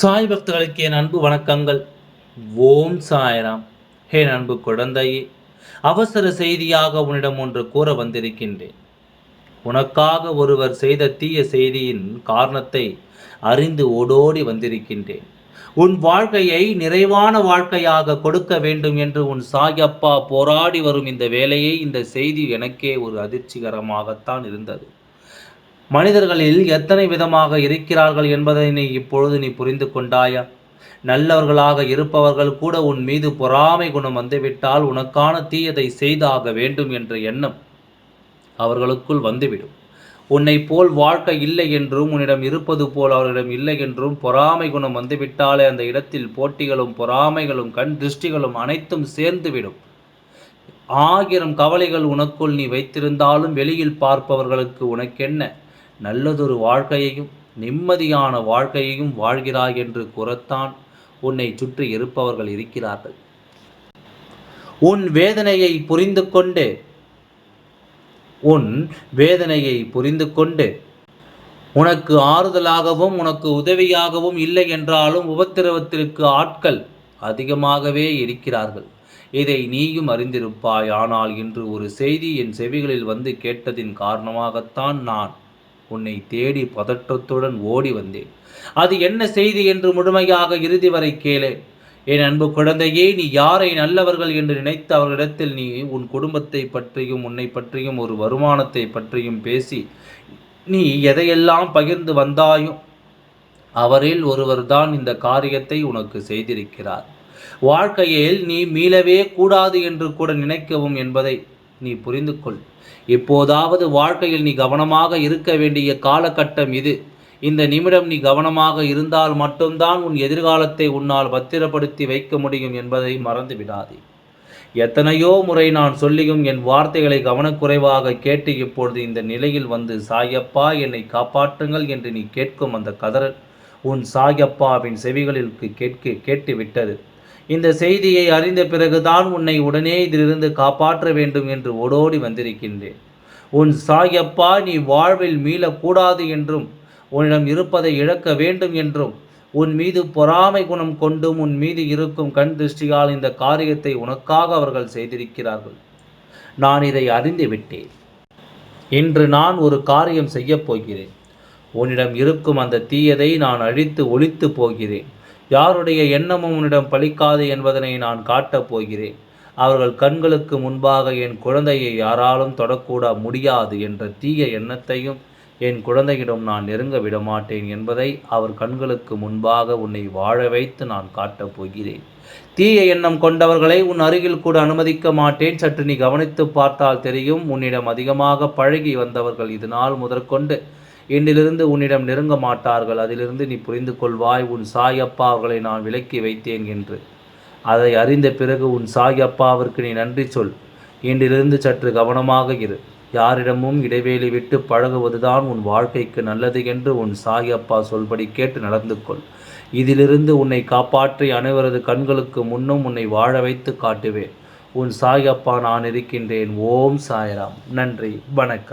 சாய் பக்தர்களுக்கு என் அன்பு வணக்கங்கள். ஓம் சாய்ராம். என் அன்பு குழந்தையே, அவசர செய்தியாக உன்னிடம் ஒன்று கூற வந்திருக்கின்றேன். உனக்காக ஒருவர் செய்த தீய செய்தியின் காரணத்தை அறிந்து ஓடோடி வந்திருக்கின்றேன். உன் வாழ்க்கையை நிறைவான வாழ்க்கையாக கொடுக்க வேண்டும் என்று உன் சாயப்பா போராடி வரும் இந்த வேளையை, இந்த செய்தி எனக்கே ஒரு அதிர்ச்சிகரமாகத்தான் இருந்தது. மனிதர்களில் எத்தனை விதமாக இருக்கிறார்கள் என்பதை இப்பொழுது நீ புரிந்து கொண்டாயா? நல்லவர்களாக இருப்பவர்கள் கூட உன் மீது பொறாமை குணம் வந்துவிட்டால் உனக்கான தீயதை செய்தாக வேண்டும் என்ற எண்ணம் அவர்களுக்குள் வந்துவிடும். உன்னை போல் வாழ்க்கை இல்லை என்றும் உன்னிடம் இருப்பது போல் அவர்களிடம் இல்லை என்றும் பொறாமை குணம் வந்துவிட்டாலே அந்த இடத்தில் போட்டிகளும் பொறாமைகளும் கண் திருஷ்டிகளும் அனைத்தும் சேர்ந்துவிடும். 1000 கவலைகள் உனக்குள் நீ வைத்திருந்தாலும் வெளியில் பார்ப்பவர்களுக்கு உனக்கென்ன நல்லதொரு வாழ்க்கையையும் நிம்மதியான வாழ்க்கையையும் வாழ்கிறாய் என்று கூறத்தான் உன்னை சுற்றி இருப்பவர்கள் இருக்கிறார்கள். உன் வேதனையை புரிந்து கொண்டு உனக்கு ஆறுதலாகவும் உனக்கு உதவியாகவும் இல்லை என்றாலும் உபத்திரவத்திற்கு ஆட்கள் அதிகமாகவே இருக்கிறார்கள். இதை நீயும் அறிந்திருப்பாய். ஆனால் இன்று ஒரு செய்தி என் செவிகளில் வந்து கேட்டதின் காரணமாகத்தான் நான் உன்னை தேடி பதற்றத்துடன் ஓடி வந்தேன். அது என்ன செய்தி என்று முழுமையாக இறுதி வரை கேளு. என் அன்பு குழந்தையே, நீ யாரை நல்லவர்கள் என்று நினைத்து அவர்களிடத்தில் நீ உன் குடும்பத்தை பற்றியும் உன்னை பற்றியும் ஒரு வருமானத்தை பற்றியும் பேசி நீ எதையெல்லாம் பகிர்ந்து வந்தாயோ அவரில் ஒருவர்தான் இந்த காரியத்தை உனக்கு செய்திருக்கிறார். வாழ்க்கையில் நீ மீளவே கூடாது என்று கூட நினைக்கவும் என்பதை நீ புரிந்து கொள். இப்போதாவது வாழ்க்கையில் நீ கவனமாக இருக்க வேண்டிய காலகட்டம் இது. இந்த நிமிடம் நீ கவனமாக இருந்தால் மட்டும்தான் உன் எதிர்காலத்தை உன்னால் பத்திரப்படுத்தி வைக்க முடியும் என்பதை மறந்து விடாதே. எத்தனையோ முறை நான் சொல்லியும் என் வார்த்தைகளை கவனக்குறைவாக கேட்டு இப்பொழுது இந்த நிலையில் வந்து சாயப்பா என்னை காப்பாற்றுங்கள் என்று நீ கேட்கும் அந்த கதறல் உன் சாயப்பாவின் செவிகளில் கேட்டு விட்டது. இந்த செய்தியை அறிந்த பிறகுதான் உன்னை உடனே இதிலிருந்து காப்பாற்ற வேண்டும் என்று ஓடோடி வந்திருக்கின்றேன். உன் சாயப்பா நீ வாழ்வில் மீளக்கூடாது என்றும் உன்னிடம் இருப்பதை இழக்க வேண்டும் என்றும் உன் மீது பொறாமை குணம் கொண்டும் உன் மீது இருக்கும் கண் திருஷ்டியால் இந்த காரியத்தை உனக்காக அவர்கள் செய்திருக்கிறார்கள். நான் இதை அறிந்து விட்டேன். இன்று நான் ஒரு காரியம் செய்யப் போகிறேன். உன்னிடம் இருக்கும் அந்த தீயதை நான் அழித்து ஒழித்து போகிறேன். யாருடைய எண்ணமும் உன்னிடம் பலிக்காது என்பதனை நான் காட்டப் போகிறேன். அவர்கள் கண்களுக்கு முன்பாக என் குழந்தையை யாராலும் தொடக்கூட முடியாது என்ற தீய எண்ணத்தையும் என் குழந்தையிடம் நான் நெருங்க விடமாட்டேன் என்பதை அவர் கண்களுக்கு முன்பாக உன்னை வாழ வைத்து நான் காட்டப் போகிறேன். தீய எண்ணம் கொண்டவர்களை உன் அருகில் கூட அனுமதிக்க மாட்டேன். சற்று நீ கவனித்து பார்த்தால் தெரியும். உன்னிடம் அதிகமாக பழகி வந்தவர்கள் இது நாள் முதற்கொண்டு இன்றிலிருந்து உன்னிடம் நெருங்க மாட்டார்கள். அதிலிருந்து நீ புரிந்து கொள்வாய் உன் சாயப்பா அவர்களை நான் விலக்கி வைத்தேன் என்று. அதை அறிந்த பிறகு உன் சாயப்பாவிற்கு நீ நன்றி சொல். இன்றிலிருந்து சற்று கவனமாக இரு. யாரிடமும் இடைவேளை விட்டு பழகுவதுதான் உன் வாழ்க்கைக்கு நல்லது என்று உன் சாயப்பா சொல்படி கேட்டு நடந்து கொள். இதிலிருந்து உன்னை காப்பாற்றி அனைவரது கண்களுக்கு முன்னும் உன்னை வாழ வைத்து காட்டுவேன். உன் சாயப்பா நான் இருக்கின்றேன். ஓம் சாய்ராம். நன்றி, வணக்கம்.